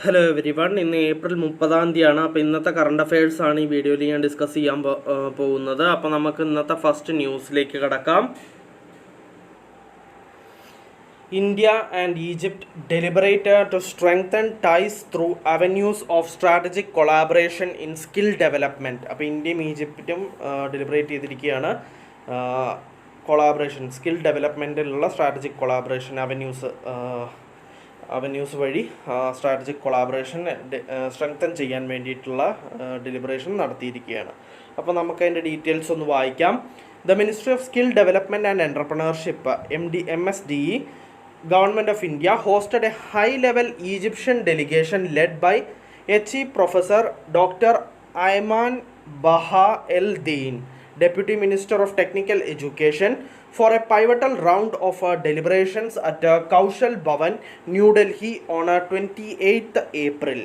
Hello every one. ഇന്ന് April 30 അപ്പോൾ ഇന്നത്തെ കറണ്ട് അഫയേഴ്സ് ആണ് ഈ വീഡിയോയിൽ ഞാൻ ഡിസ്കസ് ചെയ്യാൻ പോകുന്നത്. അപ്പോൾ നമുക്ക് ഇന്നത്തെ ഫസ്റ്റ് ന്യൂസിലേക്ക് കടക്കാം. India and Egypt deliberate to strengthen ties through avenues of strategic collaboration in skill development. അപ്പോൾ ഇന്ത്യയും ഈജിപ്റ്റും ഡെലിബറേറ്റ് ചെയ്തിരിക്കുകയാണ് കൊളാബറേഷൻ സ്കിൽ ഡെവലപ്മെൻറ്റിലുള്ള സ്ട്രാറ്റജിക് കൊളാബറേഷൻ അവന്യൂസ് വഴി സ്ട്രാറ്റജിക് കൊളാബറേഷൻ സ്ട്രെങ്തൻ ചെയ്യാൻ വേണ്ടിയിട്ടുള്ള ഡെലിബറേഷൻ നടത്തിയിരിക്കുകയാണ്. അപ്പോൾ നമുക്ക് അതിൻ്റെ ഡീറ്റെയിൽസ് ഒന്ന് വായിക്കാം. The ministry of skill development and entrepreneurship MSDE Government of India hosted a high-level Egyptian delegation led by Chief Professor Dr. Ayman Baha El-Din, Deputy Minister of Technical Education, for a pivotal round of deliberations at Kaushal Bhavan, New Delhi on 28th April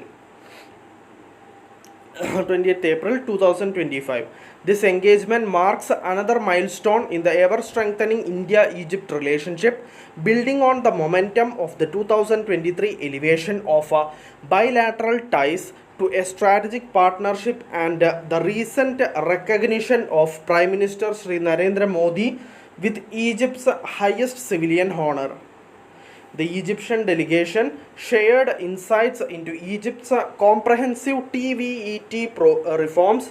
2025. This engagement marks another milestone in the ever-strengthening India-Egypt relationship, building on the momentum of the 2023 elevation of bilateral ties to a strategic partnership and the recent recognition of Prime Minister Sri Narendra Modi with Egypt's highest civilian honor. The Egyptian delegation shared insights into Egypt's comprehensive TVET reforms,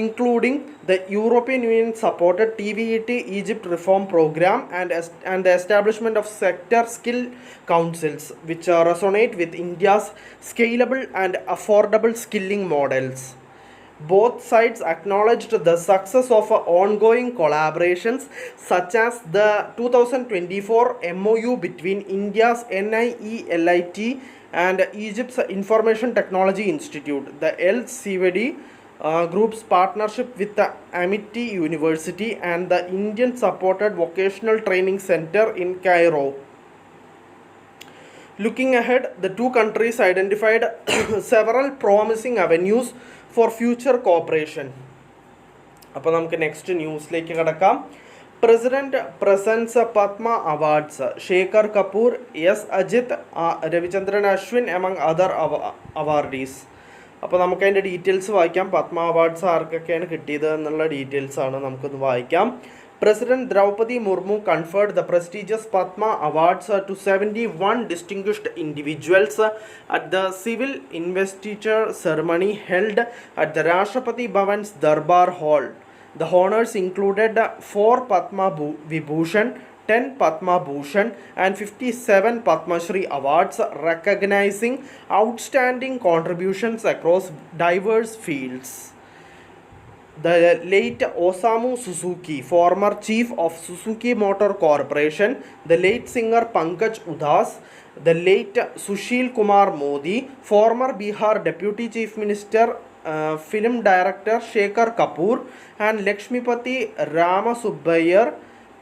including the European Union-supported TVET Egypt Reform Program and the establishment of sector skill councils, which resonate with India's scalable and affordable skilling models. Both sides acknowledged the success of ongoing collaborations such as the 2024 MOU between India's NIELIT and Egypt's Information Technology Institute, the LCVD group's partnership with the Amity University and the Indian-supported Vocational Training Center in Cairo. Looking ahead, the two countries identified several promising avenues for future cooperation. അപ്പോൾ നമുക്ക് next ന്യൂസിലേക്ക് കടക്കാം. President presents Padma awards Shekhar Kapur, S Ajith, Ravichandran Ashwin among other awardees. അപ്പോൾ നമുക്ക് അതിൻ്റെ details വായിക്കാം. Padma awards ആർക്കൊക്കെയാണ് കിട്ടിയത് എന്നുള്ള ഡീറ്റെയിൽസ് ആണ് നമുക്കൊന്ന് വായിക്കാം. President Draupadi Murmu conferred the prestigious Padma Awards to 71 distinguished individuals at the civil investiture ceremony held at the Rashtrapati Bhavan's Darbar Hall. The honors included 4 Padma Vibhushan, 10 Padma Bhushan and 57 Padma Shri awards recognizing outstanding contributions across diverse fields. The late Osamu Suzuki, former chief of Suzuki Motor Corporation, the late singer Pankaj Udhas, the late Sushil Kumar Modi, former Bihar Deputy Chief Minister, film director Shekhar Kapoor, and Lakshmipati Ramasubbayar,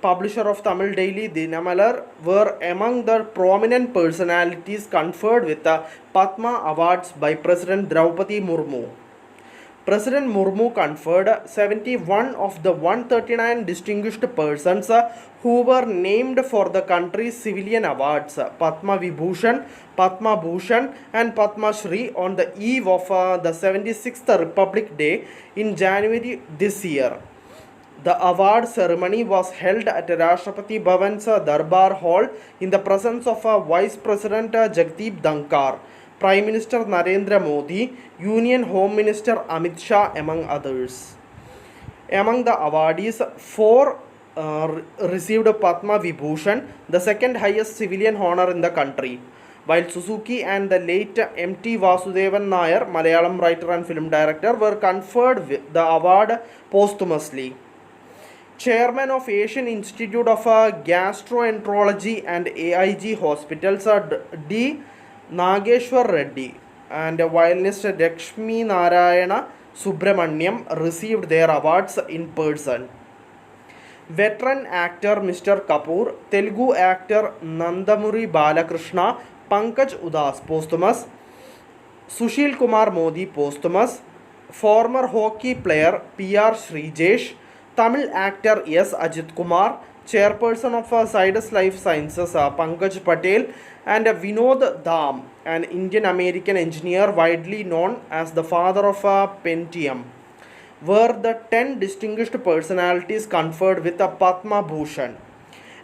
publisher of Tamil daily Dinamalar, were among the prominent personalities conferred with the Padma Awards by President Draupadi Murmu. President Murmu conferred 71 of the 139 distinguished persons who were named for the country's civilian awards, Padma Vibhushan, Padma Bhushan and Padma Shri on the eve of the 76th Republic Day in January this year. The award ceremony was held at Rashtrapati Bhavan's Darbar Hall in the presence of Vice President Jagdeep Dhankar, Prime Minister Narendra Modi, Union Home Minister Amit Shah, among others. Among the awardees, 4 received Padma Vibhushan, the second highest civilian honor in the country, while Suzuki and the late M.T. Vasudevan Nair, Malayalam writer and film director, were conferred the award posthumously. Chairman of Asian Institute of Gastroenterology and AIG Hospitals, D. Nageshwar Reddy, and violinist Lakshmi Narayana Subramaniam received their awards in person. Veteran actor Mr. Kapoor, Telugu actor Nandamuri Balakrishna, Pankaj Udhas posthumous, Sushil Kumar Modi posthumous, former hockey player P.R. Srijesh, Tamil actor S. Ajit Kumar, Chairperson of Zydus Life Sciences, Pankaj Patel, and Vinod Dham, an Indian-American engineer widely known as the father of Pentium, were the 10 distinguished personalities conferred with a Padma Bhushan.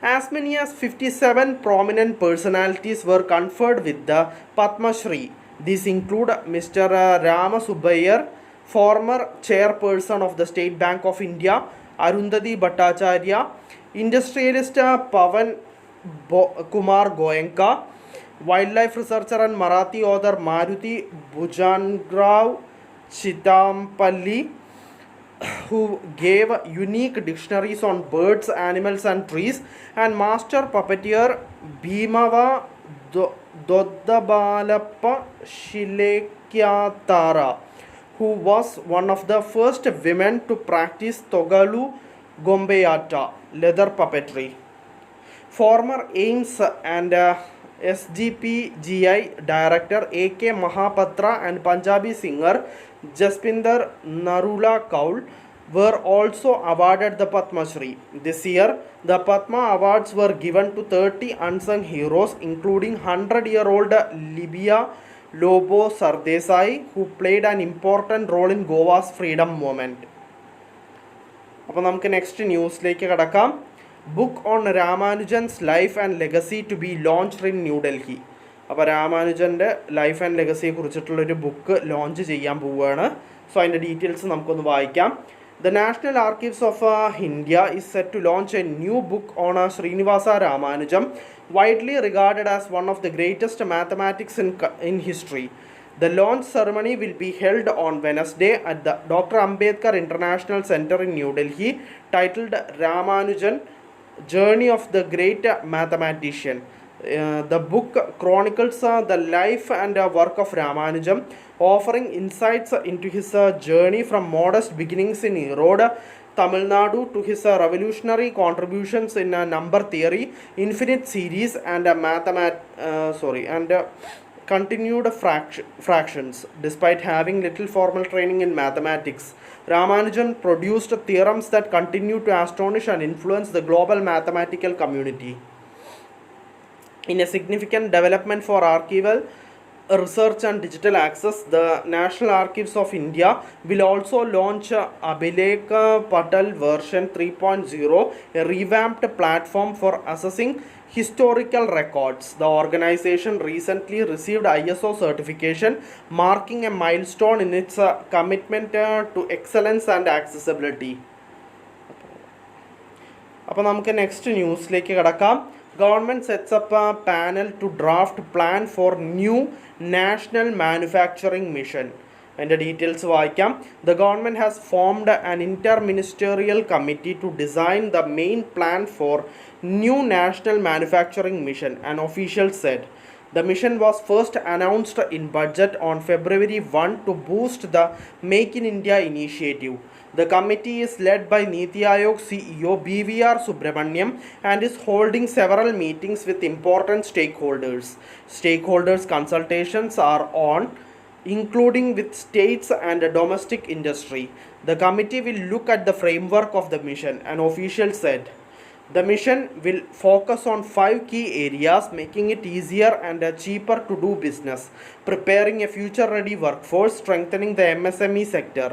As many as 57 prominent personalities were conferred with the Padma Shri. These include Mr. Rama Subbayar, former chairperson of the State Bank of India, Arundhati Bhattacharya, industrialist Pavan Kumar Goenka, wildlife researcher and Marathi author Maruti Bhujangrao Chitampalli, who gave unique dictionaries on birds, animals, and trees, and master puppeteer Bhimava Doddabalappa Shilekyatara, who was one of the first women to practice Togalu Gombeyata, leather puppetry. Former AIMS and SGPGI director A.K. Mahapatra and Punjabi singer Jaspinder Narula Kaul were also awarded the Padma Shri. This year, the Padma Awards were given to 30 unsung heroes, including 100-year-old Libya Lobo Sardesai, who played an important role in Goa's freedom movement. അപ്പോൾ നമുക്ക് next ന്യൂസിലേക്ക് കടക്കാം. Book on Ramanujan's life and legacy to be launched in New Delhi. അപ്പോൾ രാമാനുജൻ്റെ life and ലെഗസിയെ കുറിച്ചിട്ടുള്ളൊരു book launch ചെയ്യാൻ പോവുകയാണ്. സോ അതിൻ്റെ ഡീറ്റെയിൽസ് നമുക്കൊന്ന് വായിക്കാം. The National Archives of India is set to launch a new book on Srinivasa Ramanujam, widely regarded as one of the greatest mathematics in history. The launch ceremony will be held on Wednesday at the Dr. Ambedkar International Center in New Delhi, titled Ramanujan, Journey of the Great Mathematician. The book chronicles the life and work of Ramanujam, offering insights into his journey from modest beginnings in Erode, Tamil Nadu, to his revolutionary contributions in number theory, infinite series, and continued fractions. Despite having little formal training in mathematics, Ramanujan produced theorems that continue to astonish and influence the global mathematical community. In a significant development for archival research and digital access, the National Archives of India will also launch Abhilekh Patal version 3.0, a revamped platform for assessing historical records. The organization recently received ISO certification, marking a milestone in its commitment to excellence and accessibility. അപ്പോൾ നമുക്ക് next ന്യൂസിലേക്ക് കടക്കാം. Government sets up a panel to draft plan for new national manufacturing mission. And the details വായിക്കാം. The government has formed an interministerial committee to design the main plan for new national manufacturing mission, an official said. The mission was first announced in budget on February 1 to boost the Make in India initiative. The committee is led by Niti Aayog CEO BVR Subramaniam and is holding several meetings with important stakeholders. Stakeholders consultations are on, including with states and domestic industry. The committee will look at the framework of the mission, an official said. The mission will focus on 5 key areas, making it easier and cheaper to do business, preparing a future-ready workforce, strengthening the MSME sector,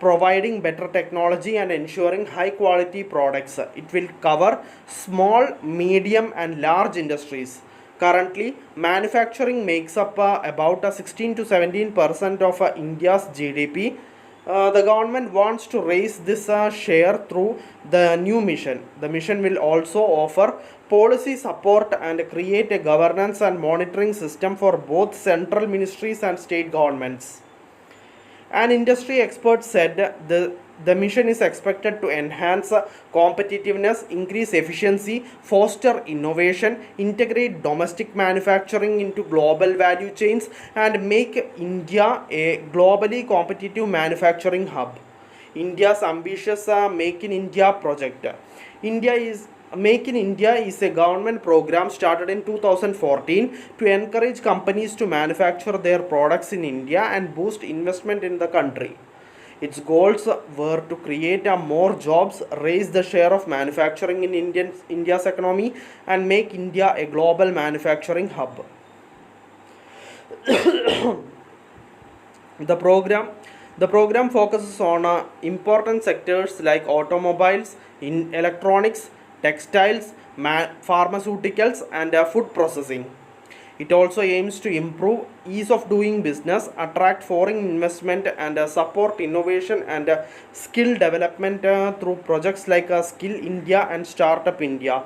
providing better technology, and ensuring high-quality products. It will cover small, medium, and large industries. Currently, manufacturing makes up about 16 to 17% of India's GDP. The government wants to raise this share through the new mission. The mission will also offer policy support and create a governance and monitoring system for both central ministries and state governments. An industry expert said the mission is expected to enhance competitiveness, increase efficiency, foster innovation, integrate domestic manufacturing into global value chains, and make India a globally competitive manufacturing hub. India's ambitious Make in India project. Make in India is a government program started in 2014 to encourage companies to manufacture their products in India and boost investment in the country. Its goals were to create more jobs, raise the share of manufacturing in India's economy, and make India a global manufacturing hub. The program the program focuses on important sectors like automobiles, in electronics, textiles, pharmaceuticals, and food processing. It also aims to improve ease of doing business, attract foreign investment, and support innovation and skill development through projects like Skill India and Startup India.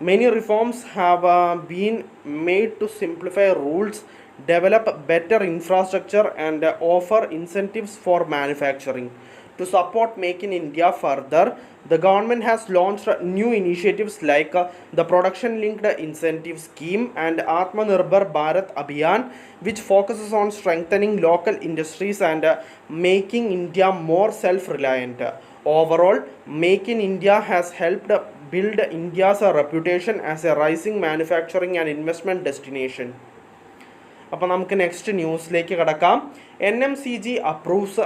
Many reforms have been made to simplify rules, develop better infrastructure, and offer incentives for manufacturing. To support Make in India further, the government has launched new initiatives like the Production Linked Incentive Scheme and Atmanirbhar Bharat Abhiyan, which focuses on strengthening local industries and making India more self reliant. Overall, Make in India has helped build India's reputation as a rising manufacturing and investment destination. അപ്പോൾ നമുക്ക് next ന്യൂസിലേക്ക് കടക്കാം. NMCG approves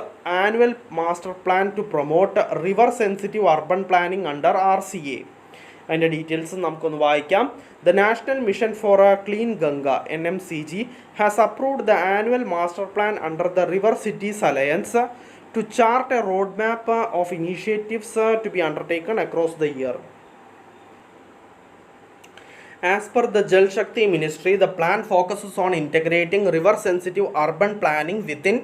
annual master plan to promote river sensitive urban planning under RCA. അതിൻ്റെ details നമുക്കൊന്ന് വായിക്കാം. The National Mission for a Clean Ganga (NMCG) has approved the annual master plan under the River Cities Alliance to chart a roadmap of initiatives to be undertaken across the year. As per the Jal Shakti Ministry, the plan focuses on integrating river-sensitive urban planning within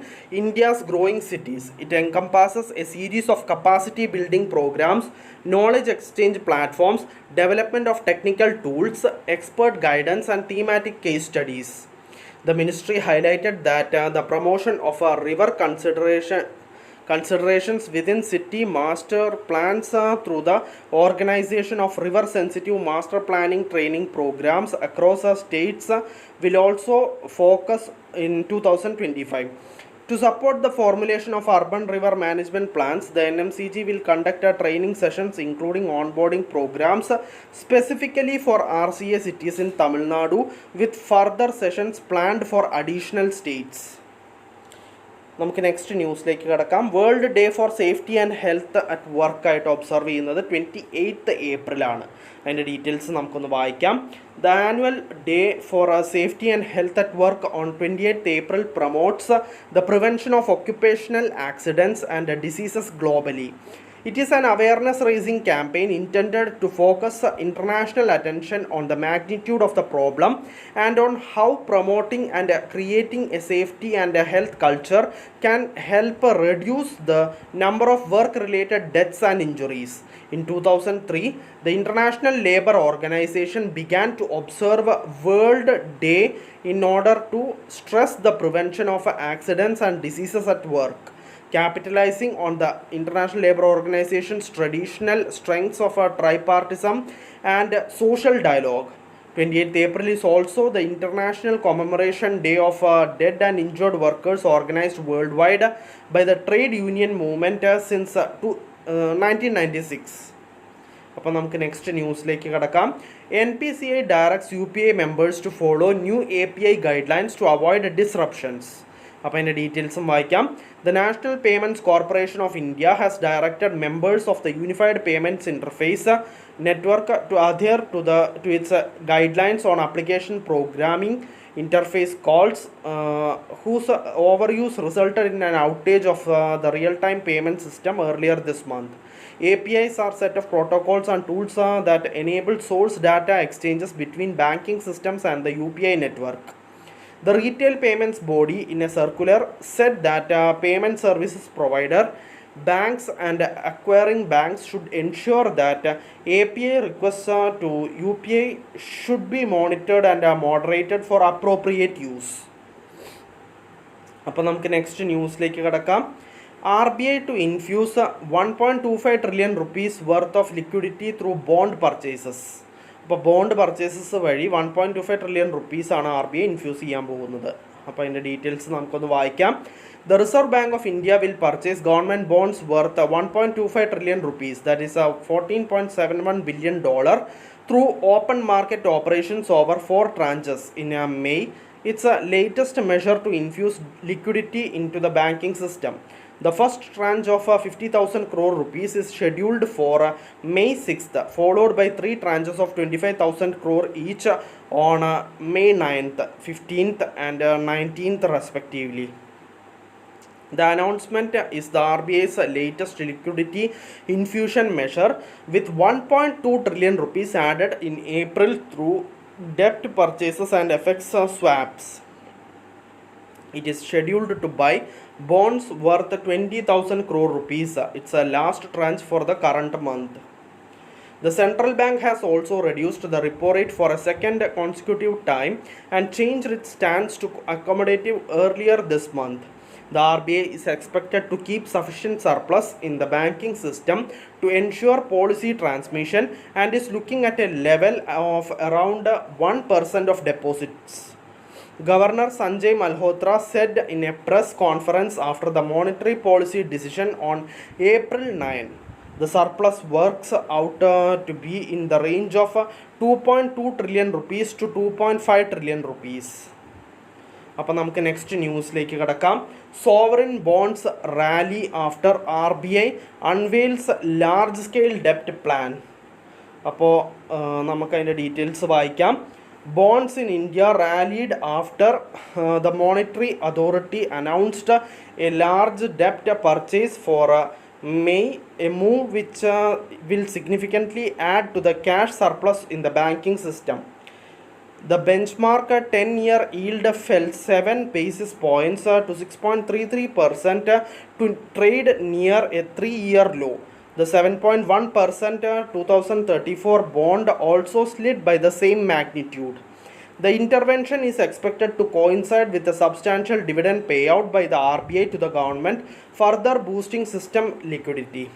India's growing cities. It encompasses a series of capacity-building programs, knowledge exchange platforms, development of technical tools, expert guidance, and thematic case studies. The ministry highlighted that the promotion of a river considerations within city master plans through the organization of river sensitive master planning training programs across states will also focus in 2025. To support the formulation of urban river management plans, the NMCG will conduct training sessions including onboarding programs specifically for RCA cities in Tamil Nadu, with further sessions planned for additional states. നമുക്ക് next ന്യൂസിലേക്ക് കിടക്കാം. World day for safety and health at വർക്കായിട്ട് observe ചെയ്യുന്നത് 28 ഏപ്രിലാണ്. അതിൻ്റെ details നമുക്കൊന്ന് വായിക്കാം. The annual day for safety and health at work on 28 April promotes the prevention of occupational accidents and diseases globally. It is an awareness-raising campaign intended to focus international attention on the magnitude of the problem and on how promoting and creating a safety and a health culture can help reduce the number of work-related deaths and injuries. In 2003, the International Labour Organization began to observe World Day in order to stress the prevention of accidents and diseases at work. Capitalizing on the International Labour Organization's traditional strengths of tripartism and social dialogue, 28th April is also the International Commemoration Day of Dead and Injured Workers organized worldwide by the trade union movement since 1996. അപ്പോൾ നമുക്ക് next ന്യൂസിലേക്ക് കടക്കാം. NPCI directs UPI members to follow new API guidelines to avoid disruptions. അപ്പോൾ അതിൻ്റെ ഡീറ്റെയിൽസും വായിക്കാം. The National Payments Corporation of India has directed members of the Unified Payments Interface Network to adhere to its guidelines on application programming interface calls whose overuse resulted in an outage of the real-time payment system earlier this month. APIs are a set of protocols and tools that enable source data exchanges between banking systems and the UPI network. The retail payments body in a circular said that payment services provider, banks and acquiring banks should ensure that API requests to UPI should be monitored and moderated for appropriate use. അപ്പോൾ നമുക്ക് next ന്യൂസിലേക്ക് കിടക്കാം. RBI to infuse 1.25 trillion rupees worth of liquidity through bond purchases. അപ്പോൾ bond purchases വഴി 1.25 trillion റുപ്പീസാണ് RBI infuse ചെയ്യാൻ പോകുന്നത്. അപ്പോൾ അതിൻ്റെ ഡീറ്റെയിൽസ് നമുക്കൊന്ന് വായിക്കാം. The Reserve Bank of India will purchase government bonds worth 1.25 trillion rupees, that is $14.71 billion, through open market operations over 4 tranches in May, It's a latest measure to infuse liquidity into the banking system. The first tranche of 50,000 crore rupees is scheduled for May 6th, followed by three tranches of 25,000 crore each on May 9th, 15th, and 19th, respectively. The announcement is the RBI's latest liquidity infusion measure, with 1.2 trillion rupees added in April through debt purchases and FX swaps. It is scheduled to buy bonds worth 20,000 crore rupees. It's a last tranche for the current month. The central bank has also reduced the repo rate for a second consecutive time and changed its stance to accommodative earlier this month. The RBI is expected to keep sufficient surplus in the banking system to ensure policy transmission and is looking at a level of around 1% of deposits. Governor Sanjay Malhotra said in a press conference after the monetary policy decision on April 9. The surplus works out to be in the range of 2.2 trillion rupees to 2.5 trillion rupees. അപ്പോൾ നമുക്ക് next ന്യൂസിലേക്ക് കിടക്കാം. Sovereign bonds rally after RBI unveils large scale ഡെപ്റ്റ് plan. അപ്പോൾ നമുക്കതിൻ്റെ details വായിക്കാം. Bonds in India rallied after the Monetary Authority announced a large debt purchase for May, a move which will significantly add to the cash surplus in the banking system. The benchmark 10-year yield fell 7 basis points to 6.33% to trade near a 3-year low. The 7.1% 2034 bond also slid by the same magnitude. The intervention is expected to coincide with a substantial dividend payout by the RBI to the government, further boosting system liquidity.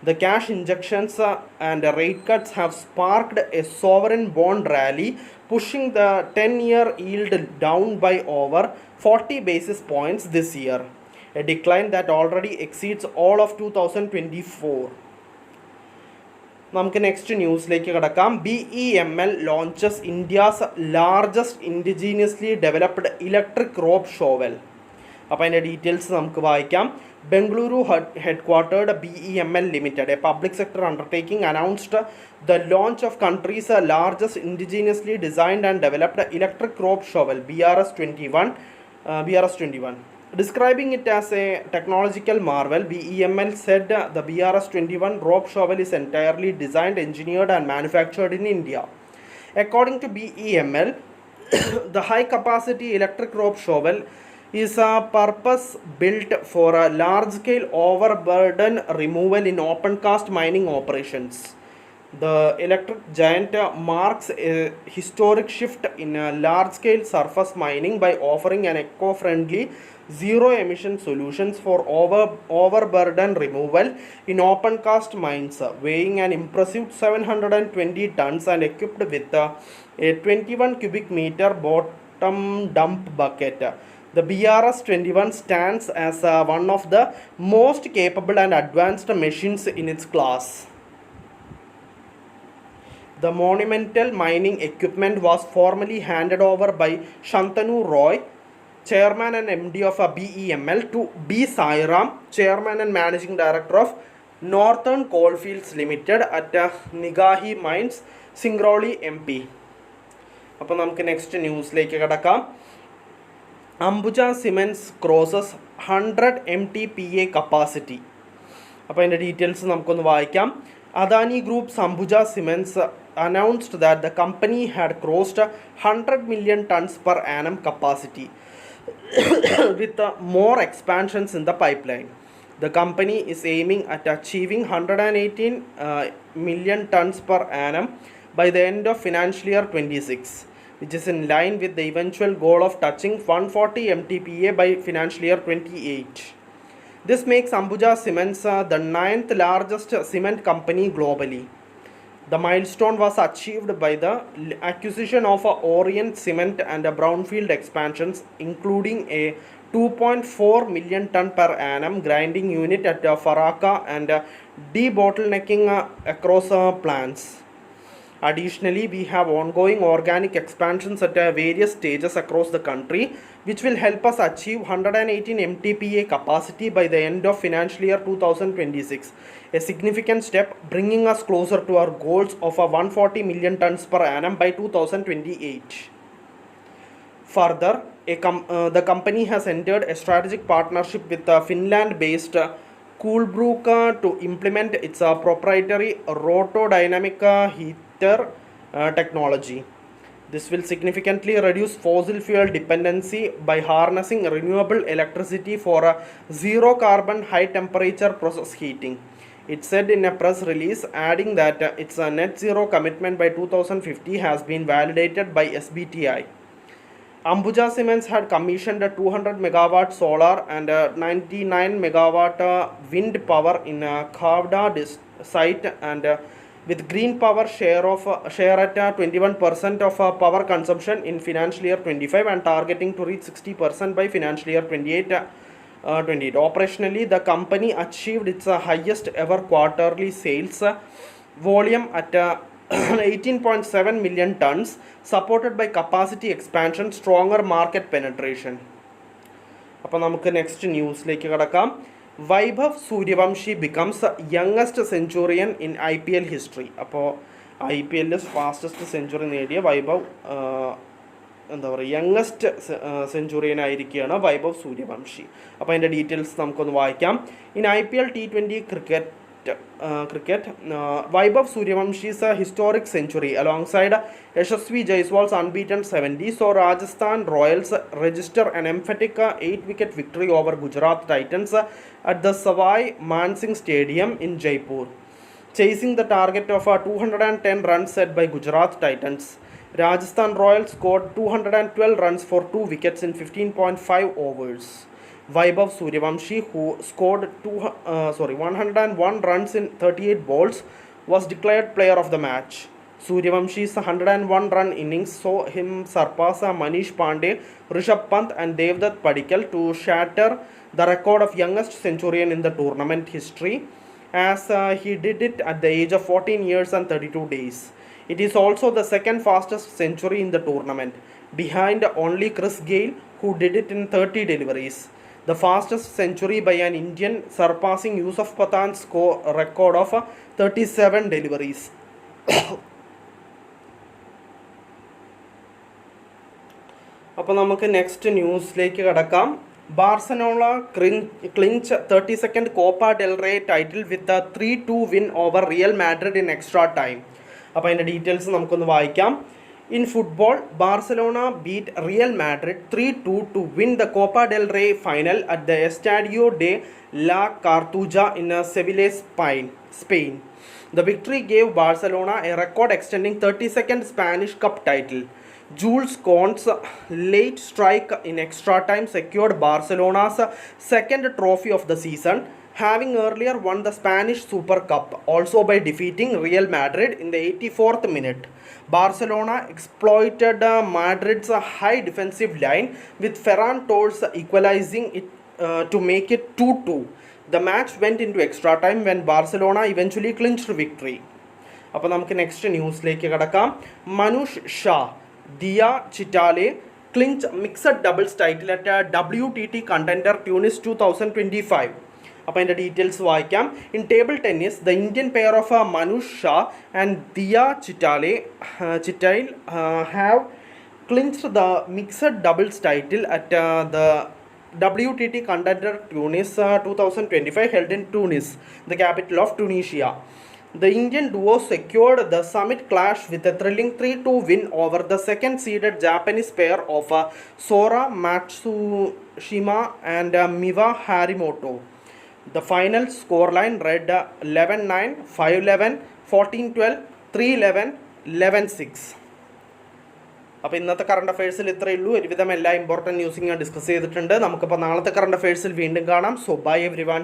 The cash injections and rate cuts have sparked a sovereign bond rally, pushing the 10-year yield down by over 40 basis points this year, a decline that already exceeds all of 2024. നമുക്ക് next ന്യൂസിലേക്ക് കിടക്കാം. BEML launches India's largest indigenously developed electric rope ഷോവൽ. അപ്പോൾ അതിൻ്റെ details നമുക്ക് വായിക്കാം. Bengaluru headquartered BEML Limited, a public sector undertaking, announced the launch of country's largest indigenously designed and developed electric rope shovel BRS-21. Describing it as a technological marvel, BEML said the BRS-21 rope shovel is entirely designed, engineered and manufactured in India. According to BEML, the high capacity electric rope shovel is a purpose built for a large scale overburden removal in open cast mining operations. The electric giant marks a historic shift in large scale surface mining by offering an eco-friendly zero emission solutions for overburden removal in open cast mines, weighing an impressive 720 tons and equipped with a 21 cubic meter bottom dump bucket. The BRS-21 stands as one of the most capable and advanced machines in its class. The monumental mining equipment was formally handed over by Shantanu Roy, Chairman and MD of BEML, to B. Sairam, Chairman and Managing Director of Northern Coalfields Limited at Nigahi Mines, Singrauli, MP. അപ്പോൾ നമുക്ക് next ന്യൂസിലേക്ക് കിടക്കാം. Ambuja Cements crosses 100 MTPA capacity. അപ്പോൾ അതിൻ്റെ details നമുക്കൊന്ന് വായിക്കാം. Adani Group's Ambuja Cements announced that the company had crossed 100 million tons per annum capacity with more expansions in the pipeline. The company is aiming at achieving 118 million tons per annum by the end of financial year 26, which is in line with the eventual goal of touching 140 MTPA by financial year 28. This makes Ambuja Cements the 9th largest cement company globally. The milestone was achieved by the acquisition of Orient Cement and brownfield expansions, including a 2.4 million ton per annum grinding unit at Faraka and debottlenecking across plants. Additionally, we have ongoing organic expansions at various stages across the country, which will help us achieve 118 MTPA capacity by the end of financial year 2026, a significant step bringing us closer to our goals of a 140 million tons per annum by 2028. Further, the company has entered a strategic partnership with Finland-based Coolbrook to implement its proprietary rotodynamic heater technology. This will significantly reduce fossil fuel dependency by harnessing renewable electricity for zero carbon high temperature process heating. It said in a press release, adding that its net zero commitment by 2050 has been validated by SBTi. Ambuja Cements had commissioned a 200 megawatt solar and 99 megawatt wind power in Khavda site, and with green power share at 21% of power consumption in financial year 25 and targeting to reach 60% by financial year 28. Operationally, the company achieved its highest ever quarterly sales volume at 18.7 million tons, supported by capacity expansion, stronger market penetration. അപ്പോൾ നമുക്ക് next ന്യൂസിലേക്ക് കടക്കാം. Vaibhav Suryavanshi becomes youngest centurion in IPL history. അപ്പോൾ IPL fastest century നേടിയ വൈഭവ് എന്താ പറയുക youngest centurion ആയിരിക്കുകയാണ് വൈഭവ് സൂര്യവംശി. അപ്പോൾ അതിൻ്റെ ഡീറ്റെയിൽസ് നമുക്കൊന്ന് വായിക്കാം. In IPL T20 cricket, Vaibhav Suryavansh's historic century alongside Yashasvi Jaiswal's unbeaten 70 saw Rajasthan Royals register an emphatic 8-wicket victory over Gujarat Titans at the Savai Mansingh Stadium in Jaipur, chasing the target of 210 runs set by Gujarat Titans. Rajasthan Royals scored 212 runs for 2 wickets in 15.5 overs. Vaibhav Suryavanshi, who scored 101 runs in 38 balls, was declared player of the match. Suryavansh's 101-run innings saw him surpass Manish Pandey, Rishabh Pant and Devdutt Padikkal to shatter the record of youngest centurion in the tournament history, as he did it at the age of 14 years and 32 days. It is also the second fastest century in the tournament, behind only Chris Gayle, who did it in 30 deliveries. The fastest century by an Indian, surpassing Yusuf Pathan's record of 37 deliveries. അപ്പോൾ നമുക്ക് next ന്യൂസിലേക്ക് കടക്കാം. Barcelona clinch 32nd Copa del Rey title with a 3-2 win over Real Madrid in extra time. അപ്പോൾ അതിൻ്റെ details നമുക്കൊന്ന് വായിക്കാം. In football, Barcelona beat Real Madrid 3-2 to win the Copa del Rey final at the Estadio de la Cartuja in Seville, Spain. The victory gave Barcelona a record-extending 32nd Spanish Cup title. Jules Koundé's late strike in extra time secured Barcelona's second trophy of the season, having earlier won the Spanish Super Cup, also by defeating Real Madrid in the 84th minute. Barcelona exploited Madrid's high defensive line, with Ferran Torres equalizing it to make it 2-2. The match went into extra time when Barcelona eventually clinched victory. അപ്പോൾ നമുക്ക് next ന്യൂസിലേക്ക് കടക്കാം. Manush Shah, Diya ചിറ്റാലെ clinch mixed doubles title at WTT contender Tunis 2025. അപ്പോൾ അതിൻ്റെ details വായിക്കാം. In table tennis, the Indian pair of Manush Shah and Diya Chitale have clinched the mixed doubles title at the WTT contender Tunis 2025 held in Tunis, the capital of Tunisia. The Indian duo secured the summit clash with a thrilling 3-2 win over the second-seeded Japanese pair of Sora Matsushima and Miwa Harimoto. The final scoreline read 11-9, 5-11, 14-12, 3-11, 11-6. അപ്പോൾ ഇന്നത്തെ current അഫയേഴ്സിൽ ഇത്രയേ ഉള്ളൂ. ഒരുവിധം എല്ലാ important ന്യൂസും ഞാൻ discuss ചെയ്തിട്ടുണ്ട്. നമുക്കിപ്പോൾ നാളത്തെ കറണ്ട് അഫയേഴ്സിൽ വീണ്ടും കാണാം. So bye every one.